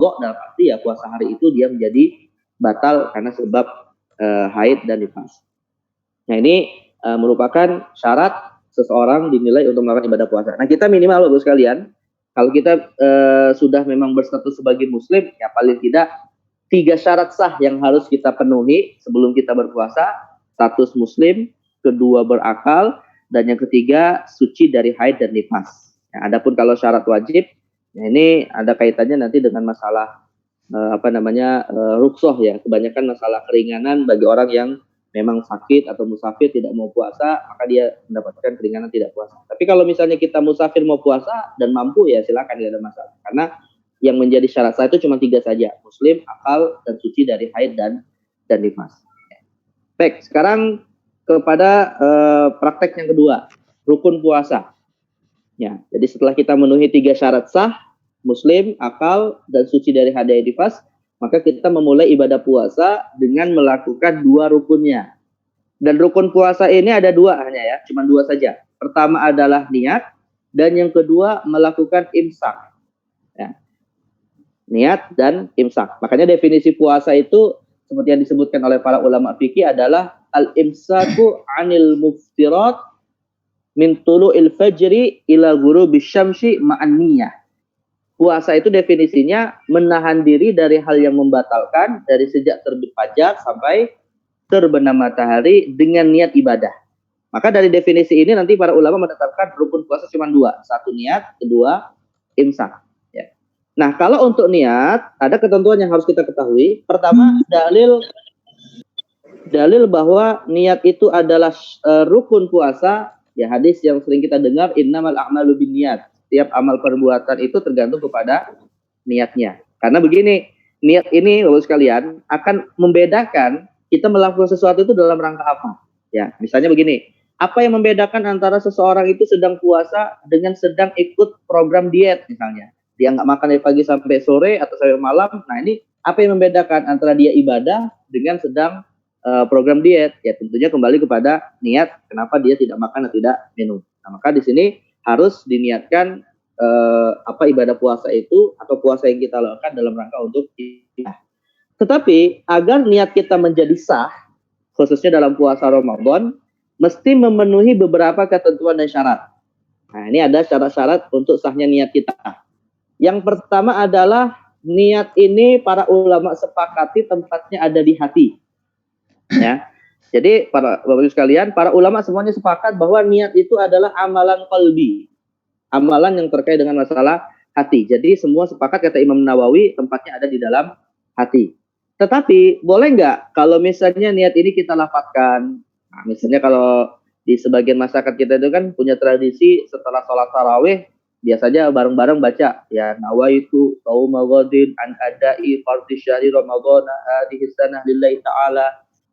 dalam arti ya puasa hari itu dia menjadi batal karena sebab haid dan nifas. Nah ini merupakan syarat seseorang dinilai untuk melakukan ibadah puasa. Nah kita minimal Bapak sekalian, kalau kita sudah memang berstatus sebagai muslim, ya paling tidak 3 syarat sah yang harus kita penuhi sebelum kita berpuasa. Status muslim, kedua berakal, dan yang ketiga suci dari haid dan nifas. Nah, adapun kalau syarat wajib, nah ini ada kaitannya nanti dengan masalah rukhsah ya. Kebanyakan masalah keringanan bagi orang yang memang sakit atau musafir tidak mau puasa, maka dia mendapatkan keringanan tidak puasa. Tapi kalau misalnya kita musafir mau puasa dan mampu, ya silakan, tidak ada masalah. Karena yang menjadi syarat sah itu cuma 3 saja, muslim, akal, dan suci dari haid dan nifas. Baik, sekarang kepada praktek yang kedua, rukun puasa. Ya, jadi setelah kita memenuhi 3 syarat sah, muslim, akal, dan suci dari haid dan nifas, maka kita memulai ibadah puasa dengan melakukan 2 rukunnya. Dan rukun puasa ini ada 2 hanya ya, cuma 2 saja. Pertama adalah niat, dan yang kedua melakukan imsak. Ya. Niat dan imsak. Makanya definisi puasa itu seperti yang disebutkan oleh para ulama fikih adalah al-imsaku 'anil muftirat min tulu'il fajri ila ghurubish syamsi ma'an niyah. Puasa itu definisinya menahan diri dari hal yang membatalkan dari sejak terbit fajar sampai terbenam matahari dengan niat ibadah. Maka dari definisi ini nanti para ulama menetapkan rukun puasa cuma 2. 1 niat, kedua imsak. Ya. Nah kalau untuk niat ada ketentuan yang harus kita ketahui. Pertama dalil bahwa niat itu adalah rukun puasa. Ya hadis yang sering kita dengar, innamal a'malu binniyat. Setiap amal perbuatan itu tergantung kepada niatnya. Karena begini, niat ini Bapak sekalian akan membedakan kita melakukan sesuatu itu dalam rangka apa. Ya, misalnya begini, apa yang membedakan antara seseorang itu sedang puasa dengan sedang ikut program diet misalnya. Dia nggak makan dari pagi sampai sore atau sampai malam. Nah ini apa yang membedakan antara dia ibadah dengan sedang program diet? Ya tentunya kembali kepada niat kenapa dia tidak makan dan tidak minum. Nah maka di sini harus diniatkan ibadah puasa itu atau puasa yang kita lakukan dalam rangka untuk ibadah. Tetapi agar niat kita menjadi sah, khususnya dalam puasa Ramadan, mesti memenuhi beberapa ketentuan dan syarat. Nah, ini ada syarat-syarat untuk sahnya niat kita. Yang pertama adalah niat ini para ulama sepakati tempatnya ada di hati. Ya. Jadi para Bapak Ibu sekalian, para ulama semuanya sepakat bahwa niat itu adalah amalan qalbi. Amalan yang terkait dengan masalah hati. Jadi semua sepakat kata Imam Nawawi tempatnya ada di dalam hati. Tetapi boleh nggak kalau misalnya niat ini kita lafadzkan? Nah, misalnya kalau di sebagian masyarakat kita itu kan punya tradisi setelah sholat tarawih biasanya bareng-bareng baca ya nawaitu qauma ghadin an adai fardhi syahri ramadhan hadhihi sanah lillahi ta'ala.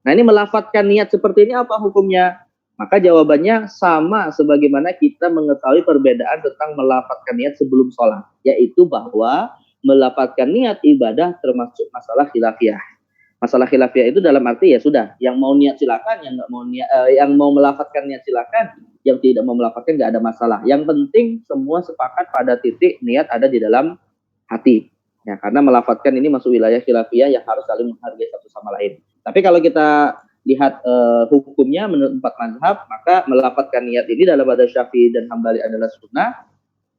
Nah ini melafadzkan niat seperti ini apa hukumnya? Maka jawabannya sama sebagaimana kita mengetahui perbedaan tentang melafadzkan niat sebelum sholat. Yaitu bahwa melafadzkan niat ibadah termasuk masalah khilafiyah. Masalah khilafiyah itu dalam arti ya sudah, yang mau niat silakan, yang nggak mau niat, yang mau melafadzkan niat silakan, yang tidak mau melafadzkan nggak ada masalah. Yang penting semua sepakat pada titik niat ada di dalam hati. Ya, karena melafadzkan ini masuk wilayah khilafiyah yang harus saling menghargai satu sama lain. Tapi kalau kita lihat hukumnya menurut 4 mazhab, maka melafadzkan niat ini dalam mazhab Syafi'i dan Hambali adalah sunnah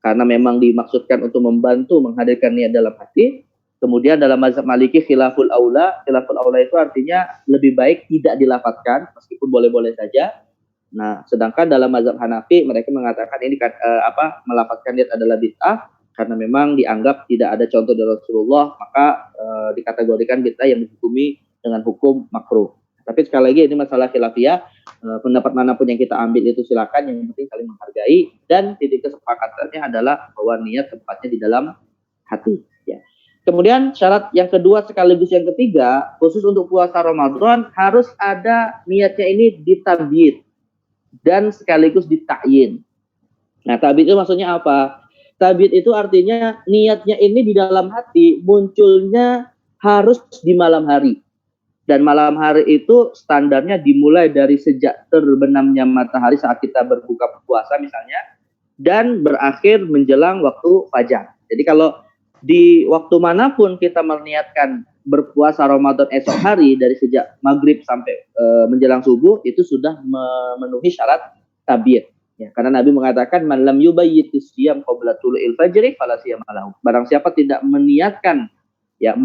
karena memang dimaksudkan untuk membantu menghadirkan niat dalam hati. Kemudian dalam mazhab Maliki khilaful aula itu artinya lebih baik tidak dilafadzkan meskipun boleh-boleh saja. Nah, sedangkan dalam mazhab Hanafi mereka mengatakan ini melafadzkan niat adalah bid'ah karena memang dianggap tidak ada contoh dari Rasulullah, maka dikategorikan bid'ah yang dihukumi dengan hukum makruh. Tapi sekali lagi ini masalah khilafiyah, pendapat manapun yang kita ambil itu silakan, yang penting saling menghargai dan titik kesepakatannya adalah bahwa niat tempatnya di dalam hati. Ya. Kemudian syarat yang kedua sekaligus yang ketiga, khusus untuk puasa Ramadan harus ada niatnya ini ditabyid dan sekaligus ditakyin. Nah tabyid itu maksudnya apa? Tabyid itu artinya niatnya ini di dalam hati munculnya harus di malam hari. Dan malam hari itu standarnya dimulai dari sejak terbenamnya matahari saat kita berbuka puasa misalnya, dan berakhir menjelang waktu fajar. Jadi kalau di waktu manapun kita meniatkan berpuasa Ramadan esok hari dari sejak maghrib sampai menjelang subuh itu sudah memenuhi syarat tabiat. Ya, karena Nabi mengatakan man lam yubayyitis siyam qabla tulu'il fajri fala siyam lahu. Barang siapa tidak meniatkan ya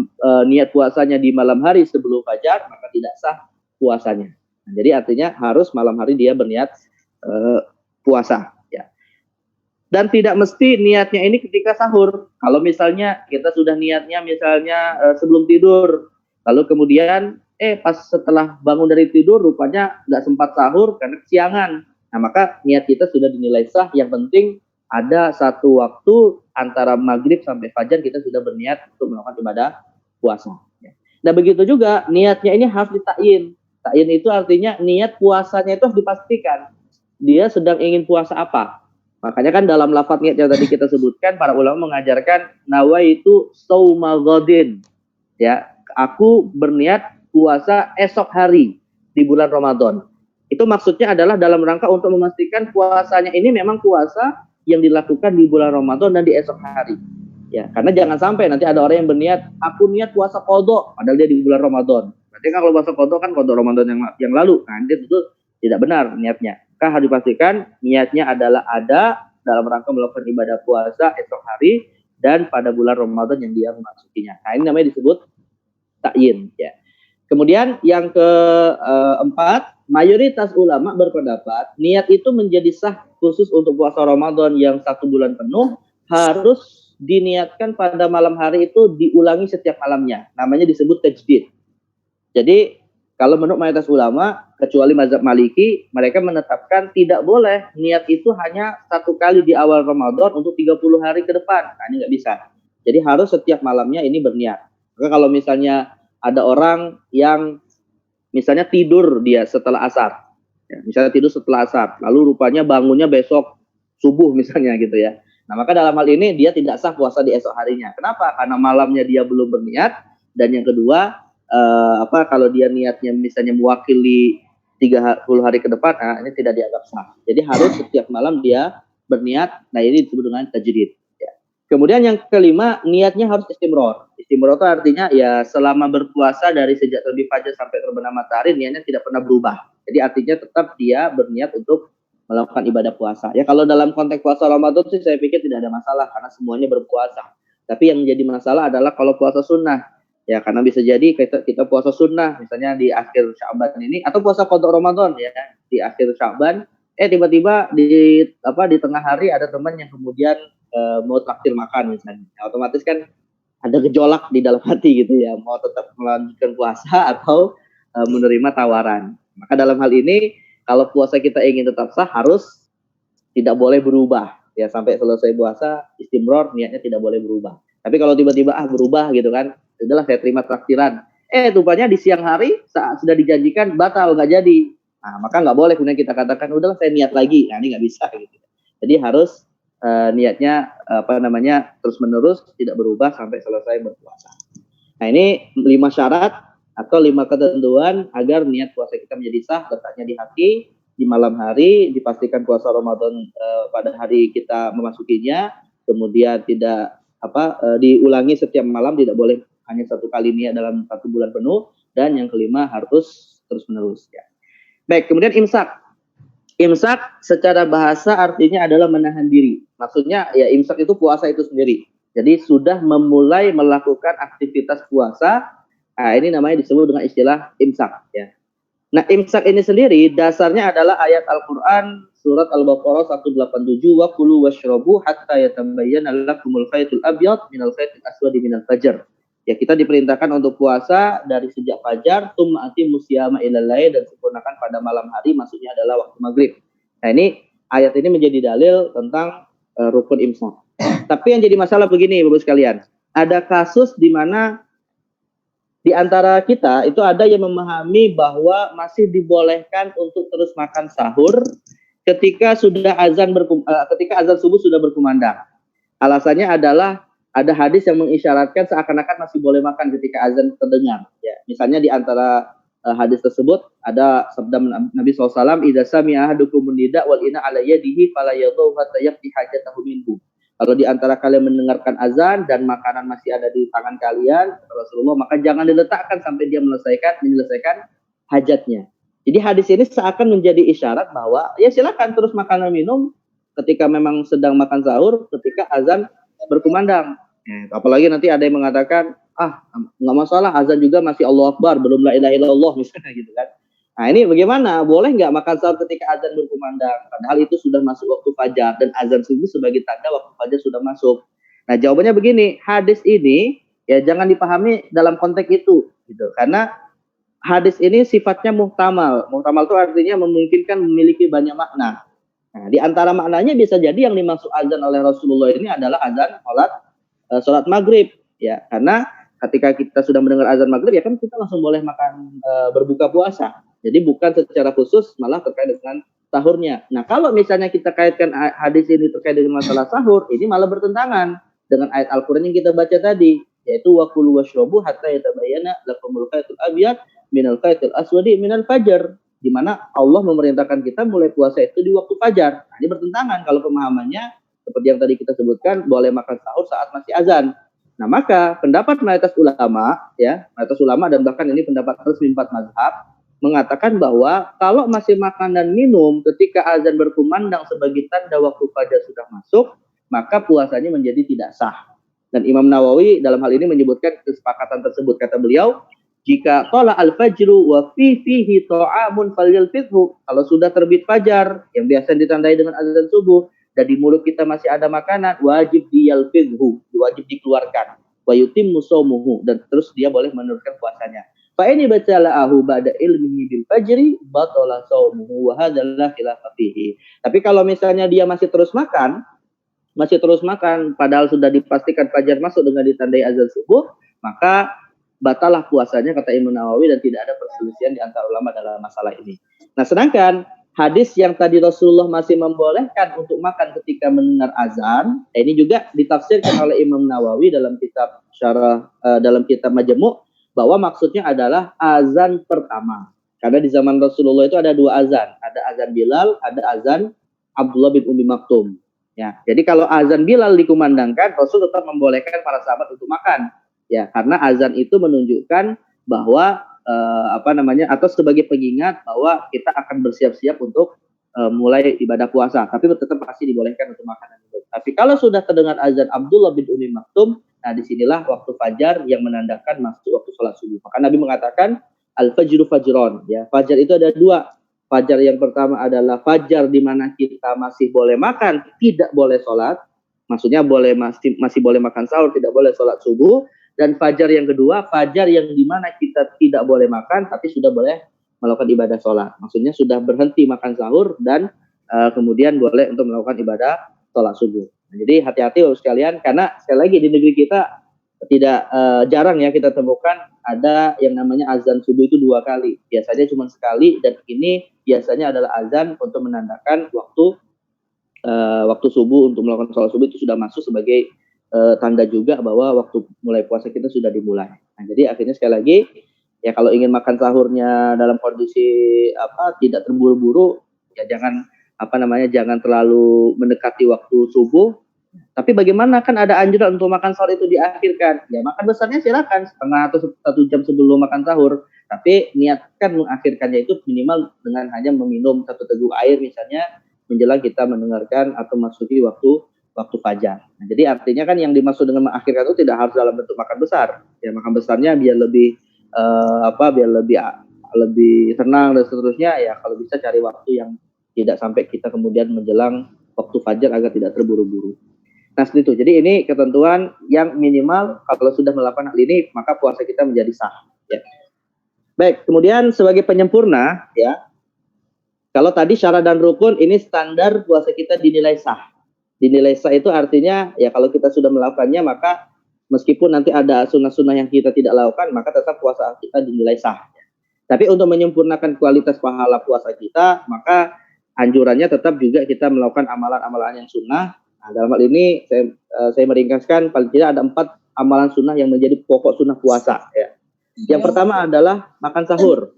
niat puasanya di malam hari sebelum fajar maka tidak sah puasanya. Nah, jadi artinya harus malam hari dia berniat puasa. Ya. Dan tidak mesti niatnya ini ketika sahur. Kalau misalnya kita sudah niatnya misalnya sebelum tidur, lalu kemudian pas setelah bangun dari tidur rupanya nggak sempat sahur karena kesiangan. Nah maka niat kita sudah dinilai sah. Yang penting ada satu waktu antara maghrib sampai fajar kita sudah berniat untuk melakukan ibadah puasa. Nah begitu juga niatnya ini harus ditakyin. Takyin itu artinya niat puasanya itu harus dipastikan. Dia sedang ingin puasa apa. Makanya kan dalam lafaz niat yang tadi kita sebutkan, para ulama mengajarkan nawaitu shauma ghadin. Ya, aku berniat puasa esok hari di bulan Ramadan. Itu maksudnya adalah dalam rangka untuk memastikan puasanya ini memang puasa yang dilakukan di bulan Ramadan dan di esok hari. Ya, karena jangan sampai nanti ada orang yang berniat, aku niat puasa qadha padahal dia di bulan Ramadan. Berarti kan kalau puasa qadha kan qadha Ramadan yang lalu. Nah, itu tidak benar niatnya. Maka harus dipastikan niatnya adalah ada dalam rangka melakukan ibadah puasa esok hari dan pada bulan Ramadan yang dia memasukinya. Nah, ini namanya disebut takyin. Ya. Kemudian yang keempat, mayoritas ulama berpendapat niat itu menjadi sah khusus untuk puasa Ramadan yang 1 bulan penuh harus diniatkan pada malam hari itu diulangi setiap malamnya. Namanya disebut tajdid. Jadi kalau menurut mayoritas ulama, kecuali mazhab Maliki, mereka menetapkan tidak boleh niat itu hanya 1 kali di awal Ramadan untuk 30 hari ke depan. Nah, ini nggak bisa. Jadi harus setiap malamnya ini berniat. Maka kalau misalnya ada orang yang misalnya tidur dia setelah asar, ya, misalnya tidur setelah asar, lalu rupanya bangunnya besok subuh misalnya gitu ya. Nah, maka dalam hal ini dia tidak sah puasa di esok harinya. Kenapa? Karena malamnya dia belum berniat, dan yang kedua, kalau dia niatnya misalnya mewakili 30 hari ke depan, nah ini tidak dianggap sah. Jadi harus setiap malam dia berniat. Nah, ini disebut dengan tajdid. Ya. Kemudian yang kelima, niatnya harus istimror. Istimror itu artinya ya selama berpuasa dari sejak terbit fajar sampai terbenam matahari, niatnya tidak pernah berubah. Jadi artinya tetap dia berniat untuk melakukan ibadah puasa. Ya kalau dalam konteks puasa Ramadan sih saya pikir tidak ada masalah karena semuanya berpuasa. Tapi yang menjadi masalah adalah kalau puasa sunnah. Ya karena bisa jadi kita puasa sunnah misalnya di akhir Sya'ban ini atau puasa qadha Ramadan ya di akhir Sya'ban tiba-tiba di tengah hari ada teman yang kemudian mau traktir makan misalnya. Ya, otomatis kan ada gejolak di dalam hati gitu ya, mau tetap melanjutkan puasa atau menerima tawaran. Maka dalam hal ini kalau puasa kita ingin tetap sah harus tidak boleh berubah ya sampai selesai puasa istimror niatnya tidak boleh berubah. Tapi kalau tiba-tiba berubah gitu kan, udahlah saya terima traktiran. Rupanya di siang hari saat sudah dijanjikan batal nggak jadi. Nah, maka nggak boleh kemudian kita katakan udahlah saya niat lagi. Nah, ini nggak bisa gitu. Jadi harus niatnya terus menerus tidak berubah sampai selesai berpuasa. Nah, ini 5 syarat atau 5 ketentuan agar niat puasa kita menjadi sah, letaknya di hati, di malam hari, dipastikan puasa Ramadan pada hari kita memasukinya, kemudian tidak diulangi setiap malam, tidak boleh hanya 1 kali niat dalam 1 bulan penuh, dan yang kelima harus terus menerus ya. Baik, kemudian imsak. Imsak secara bahasa artinya adalah menahan diri. Maksudnya ya imsak itu puasa itu sendiri. Jadi sudah memulai melakukan aktivitas puasa. Nah, ini namanya disebut dengan istilah imsak ya. Nah, imsak ini sendiri dasarnya adalah ayat Al-Qur'an surat Al-Baqarah 187 wa kulu washrabu hatta yatabayyana lakumul khaytul abyad minal khaytil aswadi minal fajr. Ya, kita diperintahkan untuk puasa dari sejak fajar tsumma atimmus siyama ilal lail dan sempurnakan pada malam hari, maksudnya adalah waktu maghrib. Nah, ini ayat ini menjadi dalil tentang rukun imsak. Tapi yang jadi masalah begini Bapak sekalian, ada kasus di mana di antara kita itu ada yang memahami bahwa masih dibolehkan untuk terus makan sahur ketika azan subuh sudah berkumandang. Alasannya adalah ada hadis yang mengisyaratkan seakan-akan masih boleh makan ketika azan terdengar. Ya, misalnya di antara hadis tersebut ada sabda Nabi SAW, "Idza sami'a ahadukum nida wal ina ala yadihi fala yadhu hatta yaqdi hajatahu minhu." Kalau di antara kalian mendengarkan azan dan makanan masih ada di tangan kalian, kata Rasulullah, maka jangan diletakkan sampai dia menyelesaikan hajatnya. Jadi hadis ini seakan menjadi isyarat bahwa ya silakan terus makan dan minum ketika memang sedang makan sahur, ketika azan berkumandang. Apalagi nanti ada yang mengatakan, nggak masalah, azan juga masih Allahu Akbar, belum la ilaha illallah misalnya gitu kan. Nah ini bagaimana? Boleh nggak makan sahur ketika azan berkumandang? Padahal itu sudah masuk waktu fajar dan azan subuh sebagai tanda waktu fajar sudah masuk. Nah jawabannya begini, hadis ini ya jangan dipahami dalam konteks itu, gitu. Karena hadis ini sifatnya muhtamal. Muhtamal itu artinya memungkinkan memiliki banyak makna. Nah di antara maknanya bisa jadi yang dimaksud azan oleh Rasulullah ini adalah azan sholat maghrib, ya. Karena ketika kita sudah mendengar azan maghrib, ya kan kita langsung boleh makan berbuka puasa. Jadi bukan secara khusus malah terkait dengan sahurnya. Nah kalau misalnya kita kaitkan hadis ini terkait dengan masalah sahur, ini malah bertentangan dengan ayat Al-Quran yang kita baca tadi, yaitu wakulu washrobu hatta yatabayyana lakumul khaytul abyad minal khaytil aswadi minal fajar, di mana Allah memerintahkan kita mulai puasa itu di waktu fajar. Nah, ini bertentangan kalau pemahamannya seperti yang tadi kita sebutkan, boleh makan sahur saat masih azan. Nah maka pendapat mayoritas ulama, ya mayoritas ulama dan bahkan ini pendapat resmi 4 mazhab, mengatakan bahwa kalau masih makan dan minum ketika azan berkumandang sebagai tanda waktu fajar sudah masuk, maka puasanya menjadi tidak sah. Dan Imam Nawawi dalam hal ini menyebutkan kesepakatan tersebut. Kata beliau, jika tala al-fajru wa fihi ta'amun falyalfidhu, kalau sudah terbit fajar yang biasa ditandai dengan azan subuh dan di mulut kita masih ada makanan, wajib diyalfidhu, wajib dikeluarkan, wa yutimmu shaumuhu, dan terus dia boleh meneruskan puasanya. Fa ini bacala'ahu ba'da ilmihi bil fajri batala shaumuhu wa hadzal khilaf fihi. Tapi kalau misalnya dia masih terus makan padahal sudah dipastikan fajar masuk dengan ditandai azan subuh, maka batalah puasanya, kata Imam Nawawi, dan tidak ada perselisihan di antara ulama dalam masalah ini. Nah, sedangkan hadis yang tadi Rasulullah masih membolehkan untuk makan ketika mendengar azan, ini juga ditafsirkan oleh Imam Nawawi dalam kitab syarah dalam kitab Majmu', bahwa maksudnya adalah azan pertama. Karena di zaman Rasulullah itu ada 2 azan, ada azan Bilal, ada azan Abdullah bin Ummi Maktum. Ya, jadi kalau azan Bilal dikumandangkan, Rasul tetap membolehkan para sahabat untuk makan. Ya, karena azan itu menunjukkan bahwa atau sebagai pengingat bahwa kita akan bersiap-siap untuk mulai ibadah puasa, tapi tetap masih dibolehkan untuk makan dan minum. Tapi kalau sudah terdengar azan Abdullah bin Ummi Maktum, nah disinilah waktu fajar yang menandakan masuk waktu sholat subuh. Maka Nabi mengatakan al-fajru fajron. Ya, fajar itu ada 2. Fajar yang pertama adalah fajar di mana kita masih boleh makan, tidak boleh sholat. Maksudnya masih boleh makan sahur, tidak boleh sholat subuh. Dan fajar yang kedua, fajar yang dimana kita tidak boleh makan, tapi sudah boleh melakukan ibadah sholat. Maksudnya sudah berhenti makan sahur dan kemudian boleh untuk melakukan ibadah sholat subuh. Nah, jadi hati-hati sekalian, karena sekali lagi di negeri kita tidak jarang ya kita temukan ada yang namanya azan subuh itu 2 kali. Biasanya cuma sekali, dan ini biasanya adalah azan untuk menandakan waktu subuh, untuk melakukan sholat subuh itu sudah masuk sebagai tanda juga bahwa waktu mulai puasa kita sudah dimulai. Nah, jadi akhirnya sekali lagi ya kalau ingin makan sahurnya dalam kondisi tidak terburu-buru, ya jangan jangan terlalu mendekati waktu subuh. Tapi bagaimana, kan ada anjuran untuk makan sahur itu diakhirkan. Ya makan besarnya silakan setengah atau 1 jam sebelum makan sahur. Tapi niatkan mengakhirkannya itu minimal dengan hanya meminum 1 teguk air misalnya menjelang kita mendengarkan atau masuki waktu fajar. Nah, jadi artinya kan yang dimaksud dengan mengakhirkan itu tidak harus dalam bentuk makan besar. Ya makan besarnya biar lebih lebih tenang dan seterusnya. Ya kalau bisa cari waktu yang tidak sampai kita kemudian menjelang waktu fajar agar tidak terburu-buru. Nah seperti itu. Jadi ini ketentuan yang minimal, kalau sudah melakukan hal ini maka puasa kita menjadi sah. Ya. Baik, kemudian sebagai penyempurna, ya kalau tadi syarat dan rukun ini standar puasa kita dinilai sah. Dinilai sah itu artinya ya kalau kita sudah melakukannya maka meskipun nanti ada sunnah-sunnah yang kita tidak lakukan maka tetap puasa kita dinilai sah. Tapi untuk menyempurnakan kualitas pahala puasa kita maka anjurannya tetap juga kita melakukan amalan-amalan yang sunnah. Nah, dalam hal ini saya meringkaskan paling tidak ada 4 amalan sunnah yang menjadi pokok sunnah puasa. Ya. Yang pertama adalah makan sahur.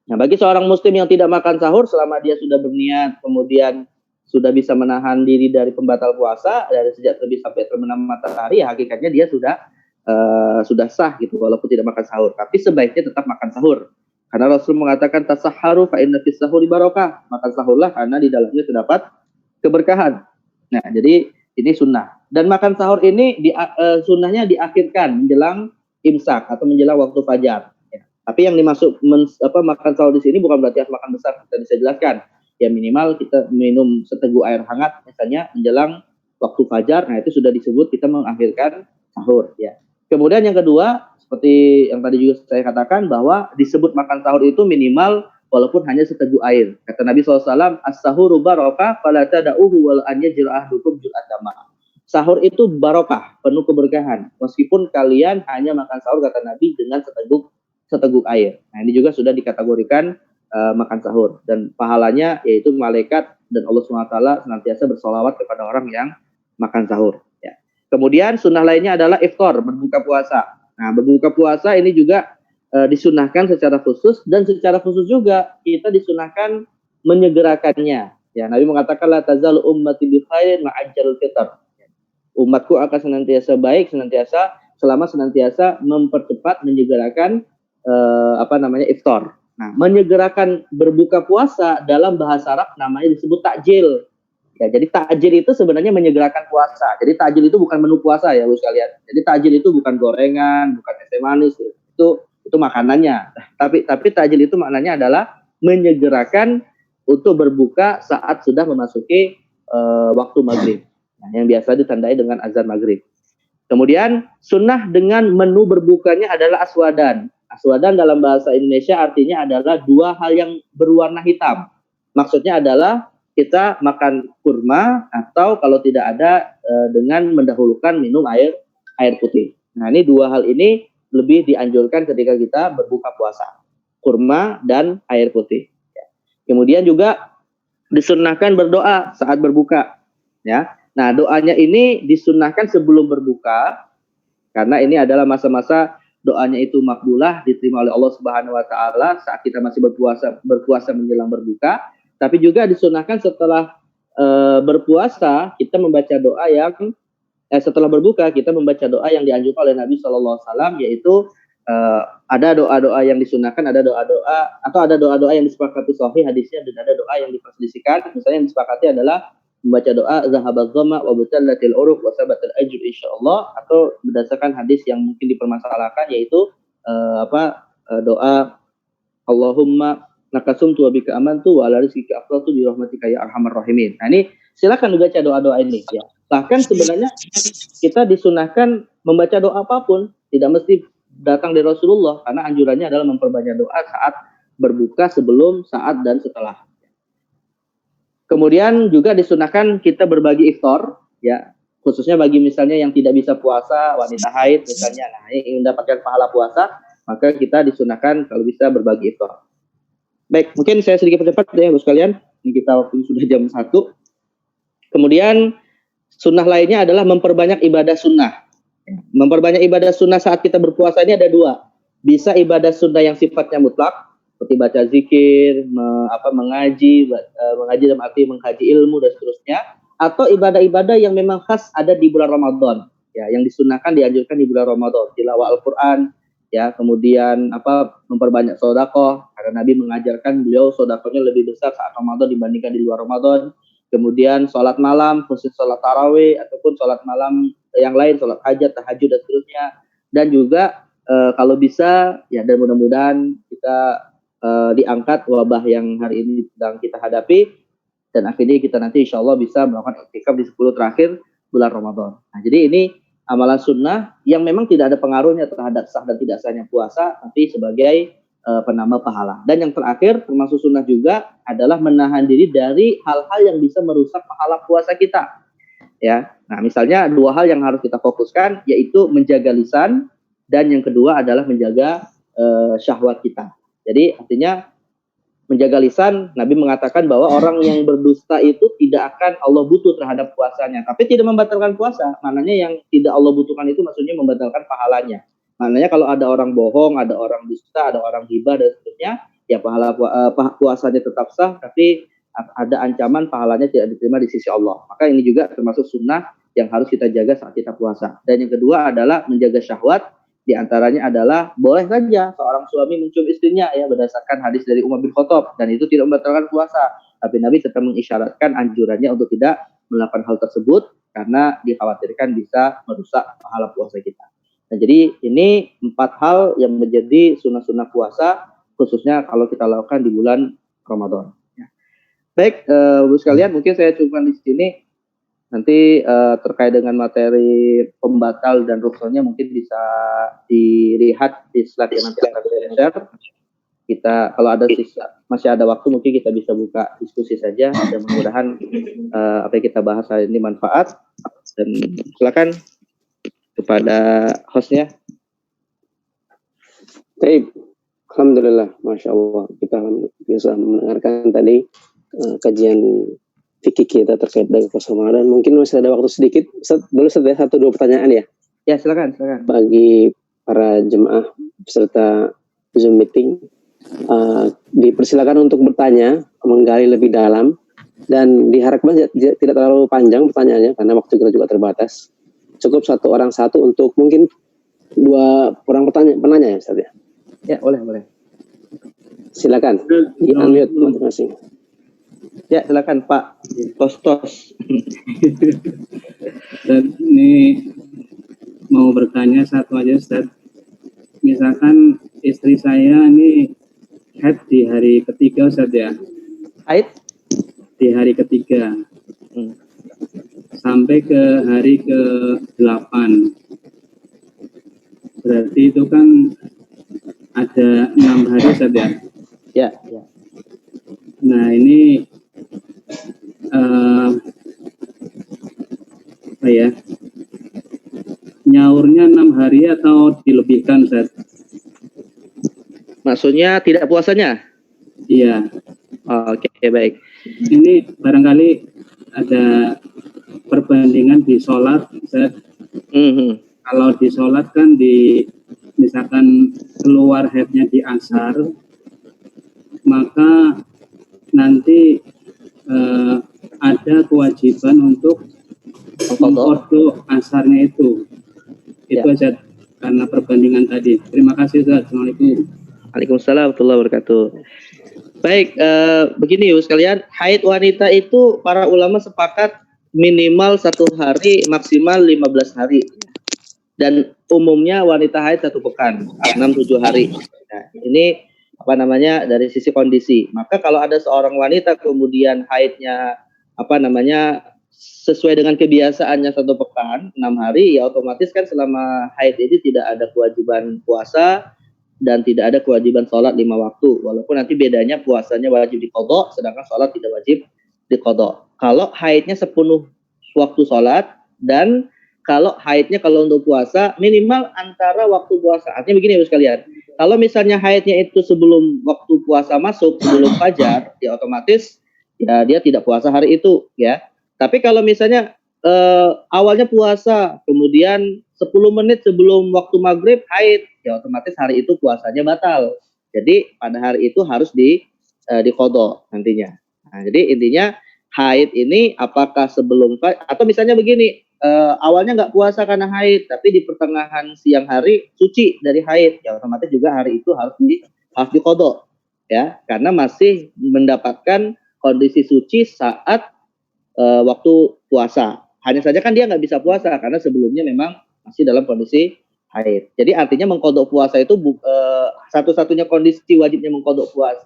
Nah, bagi seorang muslim yang tidak makan sahur selama dia sudah berniat kemudian sudah bisa menahan diri dari pembatal puasa dari sejak terbit sampai terbenam matahari, ya hakikatnya dia sudah sah gitu, walaupun tidak makan sahur. Tapi sebaiknya tetap makan sahur. Karena Rasul mengatakan tasahharu fa inna fis sahuri barokah. Makan sahurlah karena di dalamnya terdapat keberkahan. Nah, jadi ini sunnah. Dan makan sahur ini sunnahnya diakhirkan menjelang imsak atau menjelang waktu fajar. Ya. Tapi yang dimaksud makan sahur di sini bukan berarti harus makan besar. Kita bisa jelaskan. Ya minimal kita minum seteguk air hangat misalnya menjelang waktu fajar. Nah itu sudah disebut kita mengakhirkan sahur. Ya. Kemudian yang kedua, seperti yang tadi juga saya katakan bahwa disebut makan sahur itu minimal walaupun hanya seteguk air. Kata Nabi SAW, as-sahuru barokah fala tada'uhu wal an yajra ahdukum jur'atan ma'. Sahur itu barokah, penuh keberkahan. Meskipun kalian hanya makan sahur, kata Nabi, dengan seteguk air. Nah, ini juga sudah dikategorikan makan sahur. Dan pahalanya yaitu malaikat dan Allah SWT senantiasa bersolawat kepada orang yang makan sahur. Ya. Kemudian sunnah lainnya adalah iftar, berbuka puasa. Nah, berbuka puasa ini juga disunahkan secara khusus, dan secara khusus juga kita disunahkan menyegerakannya. Ya, Nabi mengatakan la tazalu ummati bi khairin ma'ajjalul fitr. Umatku akan senantiasa baik, selama senantiasa mempercepat menyegerakan iftar. Nah, menyegerakan berbuka puasa dalam bahasa Arab namanya disebut takjil. Ya, jadi takjil itu sebenarnya menyegerakan puasa. Jadi takjil itu bukan menu puasa ya, Bu sekalian. Jadi takjil itu bukan gorengan, bukan es teh manis, itu makanannya. Tapi takjil itu maknanya adalah menyegerakan untuk berbuka saat sudah memasuki waktu maghrib. Nah, yang biasa ditandai dengan azan maghrib. Kemudian sunnah dengan menu berbukanya adalah aswadan. Aswadan dalam bahasa Indonesia artinya adalah dua hal yang berwarna hitam. Maksudnya adalah kita makan kurma atau kalau tidak ada dengan mendahulukan minum air putih. Nah, ini dua hal ini lebih dianjurkan ketika kita berbuka puasa. Kurma dan air putih. Kemudian juga disunnahkan berdoa saat berbuka. Ya. Nah, doanya ini disunnahkan sebelum berbuka karena ini adalah masa-masa doanya itu makbulah, diterima oleh Allah Subhanahu wa taala saat kita masih berpuasa menjelang berbuka, tapi juga disunnahkan setelah berpuasa kita membaca doa yang setelah berbuka kita membaca doa yang dianjurkan oleh Nabi sallallahu alaihi wasallam, yaitu ada doa-doa yang disunnahkan, ada doa-doa yang disepakati sahih hadisnya, dan ada doa yang diperselisihkan. Misalnya yang disepakati adalah membaca doa zahabaz dhamma wa butallatil uruq wa sabatal ajr insyaallah, atau berdasarkan hadis yang mungkin dipermasalahkan yaitu doa Allahumma nakasumtu wa bika amantu wa ala rizqika afdaltu bi rahmatika ya arhamar rahimin. Nah, ini silakan dibaca doa-doa ini ya. Bahkan sebenarnya kita disunahkan membaca doa apapun, tidak mesti datang dari Rasulullah, karena anjurannya adalah memperbanyak doa saat berbuka, sebelum, saat, dan setelah. Kemudian juga disunahkan kita berbagi iftar, ya, khususnya bagi misalnya yang tidak bisa puasa, wanita haid misalnya, nah ini ingin mendapatkan pahala puasa, maka kita disunahkan kalau bisa berbagi iftar. Baik, mungkin saya sedikit percepat ya, Bu sekalian. Ini kita waktu sudah jam 1. Kemudian sunnah lainnya adalah memperbanyak ibadah sunnah. Memperbanyak ibadah sunnah saat kita berpuasa ini ada dua. Bisa ibadah sunnah yang sifatnya mutlak, seperti baca zikir, mengaji dalam arti mengkaji ilmu dan seterusnya, atau ibadah-ibadah yang memang khas ada di bulan Ramadan, ya, yang disunahkan dianjurkan di bulan Ramadan, tilawah Al-Qur'an, ya, kemudian memperbanyak sedekah, karena Nabi mengajarkan beliau sedekahnya lebih besar saat Ramadan dibandingkan di luar Ramadan. Kemudian sholat malam, khusus sholat tarawih ataupun sholat malam yang lain, sholat hajat, tahajud dan seterusnya. Dan juga kalau bisa, ya, dan mudah-mudahan kita diangkat wabah yang hari ini sedang kita hadapi, dan akhirnya kita nanti insya Allah bisa melakukan iktikaf di 10 terakhir bulan Ramadan. Nah, jadi ini amalan sunnah yang memang tidak ada pengaruhnya terhadap sah dan tidak sahnya puasa, tapi sebagai penambah pahala. Dan yang terakhir termasuk sunnah juga adalah menahan diri dari hal-hal yang bisa merusak pahala puasa kita. Ya, nah misalnya dua hal yang harus kita fokuskan, yaitu menjaga lisan, dan yang kedua adalah menjaga syahwat kita. Jadi artinya menjaga lisan, Nabi mengatakan bahwa orang yang berdusta itu tidak akan Allah butuh terhadap puasanya, tapi tidak membatalkan puasa. Maknanya yang tidak Allah butuhkan itu maksudnya membatalkan pahalanya. Maknanya kalau ada orang bohong, ada orang dusta, ada orang ghibah dan seterusnya, ya pahala puasanya tetap sah, tapi ada ancaman pahalanya tidak diterima di sisi Allah. Maka ini juga termasuk sunnah yang harus kita jaga saat kita puasa. Dan yang kedua adalah menjaga syahwat. Di antaranya adalah boleh saja seorang suami mencium istrinya ya berdasarkan hadis dari Umar bin Khattab, dan itu tidak membatalkan puasa. Tapi Nabi tetap mengisyaratkan anjurannya untuk tidak melakukan hal tersebut karena dikhawatirkan bisa merusak pahala puasa kita. Nah, jadi ini 4 hal yang menjadi sunnah-sunnah puasa, khususnya kalau kita lakukan di bulan Ramadan. Baik, Bu sekalian, mungkin saya cuma di sini. Nanti terkait dengan materi pembatal dan ruksunnya mungkin bisa dilihat di slide yang nanti akan saya share. Kita kalau ada masih ada waktu mungkin kita bisa buka diskusi saja. Dan mudah-mudahan apa yang kita bahas hari ini manfaat. Dan silakan kepada hostnya. Baik, alhamdulillah, masya Allah, kita bisa mendengarkan tadi kajian fikih kita terkait dengan puasa Ramadan. Mungkin masih ada waktu sedikit. Boleh saya 1-2 pertanyaan ya? Ya, silakan. Bagi para jemaah peserta Zoom meeting, dipersilakan untuk bertanya, menggali lebih dalam, dan diharapkan tidak terlalu panjang pertanyaannya karena waktu kita juga terbatas. Cukup 1 orang 1 untuk mungkin 2 orang penanya ya, Ustaz ya? Ya, boleh. Silakan. Di-unmute masing-masing. Ya, silakan Pak Tostos. Dan ini mau bertanya satu aja, Ustaz. Misalkan istri saya ini haid di hari ketiga, Ustaz ya. Haid? Di hari ketiga. Sampai ke hari ke-8. Berarti itu kan ada 6 hari, Ustaz ya. Ya. Nah, ini nyaurnya 6 hari atau dilebihkan, Ustaz? Maksudnya tidak puasanya? Iya. Oke, baik. Ini barangkali ada perbandingan di sholat, Ustaz. Kalau di sholat kan misalkan keluar haidnya di asar, maka nanti ada kewajiban untuk mengqadha asarnya itu. Itu aja karena perbandingan tadi. Terima kasih, Ustaz. Assalamualaikum. Waalaikumsalam warahmatullahi wabarakatuh. Baik, begini Ibu sekalian, haid wanita itu para ulama sepakat minimal 1 hari, maksimal 15 hari. Dan umumnya wanita haid 1 pekan, 6-7 hari. Nah, ini dari sisi kondisi. Maka kalau ada seorang wanita kemudian haidnya sesuai dengan kebiasaannya 1 pekan, 6 hari, ya otomatis kan selama haid ini tidak ada kewajiban puasa dan tidak ada kewajiban sholat 5 waktu. Walaupun nanti bedanya puasanya wajib diqadha, sedangkan sholat tidak wajib diqadha. Kalau haidnya sepenuh waktu sholat, dan kalau haidnya kalau untuk puasa minimal antara waktu puasa. Artinya begini Ibu sekalian, kalau misalnya haidnya itu sebelum waktu puasa masuk, sebelum fajar, ya otomatis ya dia tidak puasa hari itu ya. Tapi kalau misalnya awalnya puasa, kemudian 10 menit sebelum waktu maghrib haid, ya otomatis hari itu puasanya batal. Jadi pada hari itu harus diqadha nantinya. Nah, jadi intinya haid ini apakah sebelum atau misalnya begini, awalnya nggak puasa karena haid, tapi di pertengahan siang hari suci dari haid, ya otomatis juga hari itu harus diqadha ya, karena masih mendapatkan kondisi suci saat waktu puasa. Hanya saja kan dia nggak bisa puasa karena sebelumnya memang masih dalam kondisi haid. Jadi artinya mengqadha puasa itu satu-satunya kondisi wajibnya mengqadha puasa.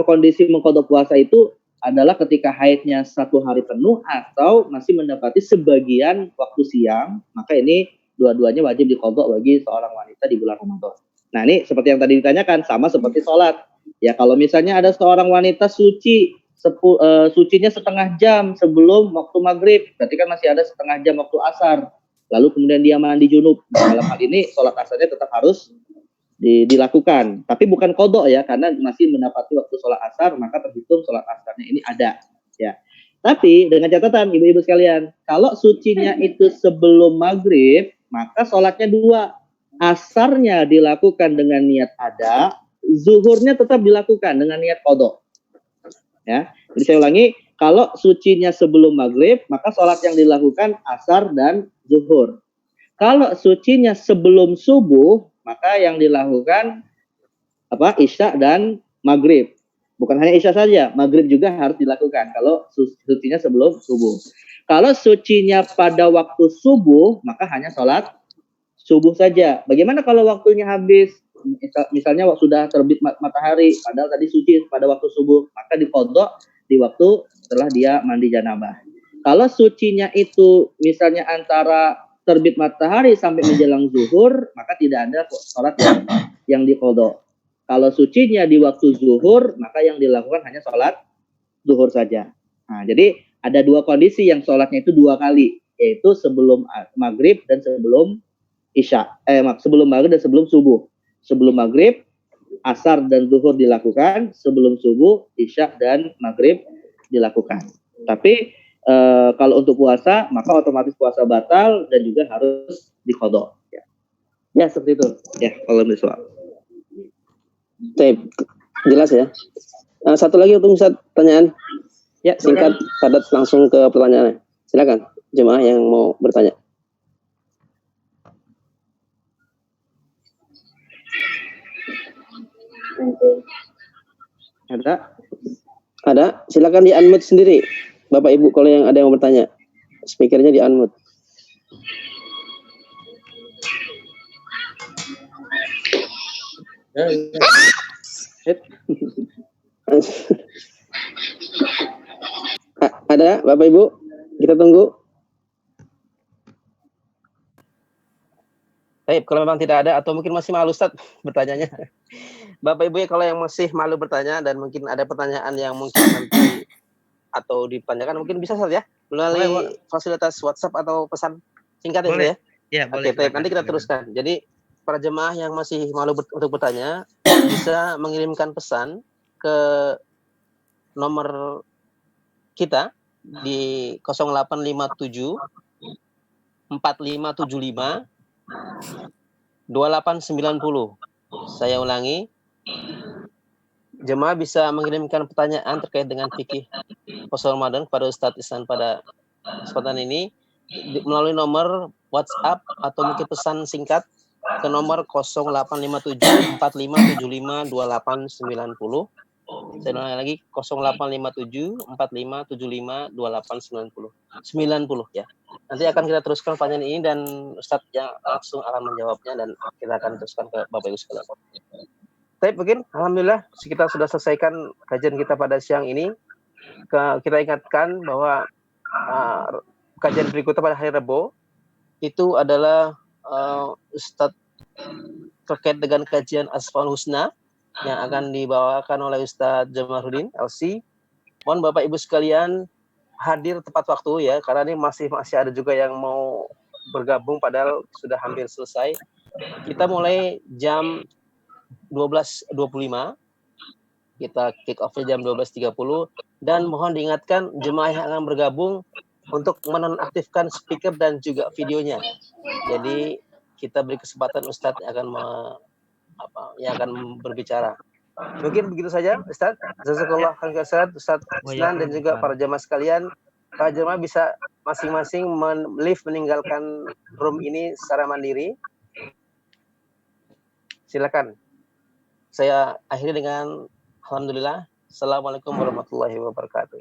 Kondisi mengqadha puasa itu adalah ketika haidnya 1 hari penuh atau masih mendapati sebagian waktu siang, maka ini dua-duanya wajib diqadha bagi seorang wanita di bulan Ramadan. Nah, ini seperti yang tadi ditanyakan, sama seperti sholat. Ya, kalau misalnya ada seorang wanita sucinya setengah jam sebelum waktu maghrib, berarti kan masih ada setengah jam waktu asar. Lalu kemudian dia mandi junub. Nah, dalam hal ini sholat asarnya tetap harus dilakukan, tapi bukan qadha ya, karena masih mendapati waktu sholat asar, maka terhitung sholat asarnya ini ada ya. Tapi dengan catatan ibu-ibu sekalian, kalau sucinya itu sebelum maghrib, maka sholatnya 2. Asarnya dilakukan dengan niat ada, zuhurnya tetap dilakukan dengan niat qadha. Ya, jadi saya ulangi, kalau sucinya sebelum maghrib, maka sholat yang dilakukan asar dan zuhur. Kalau sucinya sebelum subuh, maka yang dilakukan isya dan maghrib. Bukan hanya isya saja, maghrib juga harus dilakukan kalau sucinya sebelum subuh. Kalau sucinya pada waktu subuh, maka hanya sholat subuh saja. Bagaimana kalau waktunya habis? Misalnya sudah terbit matahari, padahal tadi suci pada waktu subuh, maka diqodho di waktu setelah dia mandi janabah. Kalau sucinya itu misalnya antara terbit matahari sampai menjelang zuhur, maka tidak ada sholat yang diqodho. Kalau sucinya di waktu zuhur, maka yang dilakukan hanya sholat zuhur saja. Nah, jadi ada dua kondisi yang sholatnya itu dua kali, yaitu sebelum maghrib dan sebelum isya. Sebelum maghrib dan sebelum subuh. Sebelum maghrib, asar dan zuhur dilakukan. Sebelum subuh, isya dan maghrib dilakukan. Tapi kalau untuk puasa, maka otomatis puasa batal dan juga harus diqodho. Ya seperti itu. Ya, kalau misalnya. Jelas ya. Satu lagi untuk Ustaz, pertanyaan. Ya, singkat, padat, langsung ke pertanyaannya. Silakan, jemaah yang mau bertanya. Ada? Silakan di unmute sendiri, Bapak Ibu, kalau yang ada yang mau bertanya. Speakernya di unmute. Ada, Bapak Ibu? Kita tunggu. Baik, kalau memang tidak ada atau mungkin masih malu Ustaz bertanyanya. Bapak Ibu ya, kalau yang masih malu bertanya dan mungkin ada pertanyaan yang mungkin nanti atau ditanyakan, mungkin bisa Ustaz ya melalui fasilitas WhatsApp atau pesan singkat ya. Ya, boleh. Oke, nanti kita teruskan. Jadi para jemaah yang masih malu untuk bertanya bisa mengirimkan pesan ke nomor kita di 0857 4575 2890. Saya ulangi, jemaah bisa mengirimkan pertanyaan terkait dengan fikih puasa Ramadan kepada Ustadz Ihsan pada kesempatan ini melalui nomor WhatsApp atau mungkin pesan singkat ke nomor 0857 4575 2890. Saya ulangi lagi, 0857 4575 2890. 90 ya. Nanti akan kita teruskan pertanyaan ini dan Ustadz yang langsung akan menjawabnya dan kita akan teruskan ke Bapak Ibu sekalian. Baik, mungkin alhamdulillah kita sudah selesaikan kajian kita pada siang ini. Kita ingatkan bahwa kajian berikutnya pada hari Rabu itu adalah Ustadz terkait dengan kajian Asmaul Husna yang akan dibawakan oleh Ustadz Jamaluddin LC. Mohon Bapak Ibu sekalian hadir tepat waktu ya, karena ini masih ada juga yang mau bergabung padahal sudah hampir selesai. Kita mulai jam 12.25, kita kick off jam 12.30 dan mohon diingatkan jemaah yang akan bergabung untuk menonaktifkan speaker dan juga videonya. Jadi kita beri kesempatan Ustadz yang akan berbicara. Mungkin begitu saja Ustadz. Jazakallah khairan Ustadz Isnan dan juga para jemaah sekalian. Para jemaah bisa masing-masing meninggalkan room ini secara mandiri. Silakan. Saya akhiri dengan alhamdulillah. Assalamualaikum warahmatullahi wabarakatuh.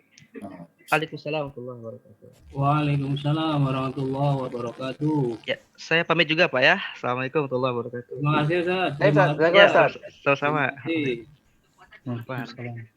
Waalaikumsalam warahmatullahi wabarakatuh. Waalaikumsalam warahmatullahi wabarakatuh. Ya, saya pamit juga Pak ya. Assalamualaikum warahmatullahi wabarakatuh. Terima kasih Ustaz. Terima kasih. Sama-sama. Terima kasih. Waalaikumsalam.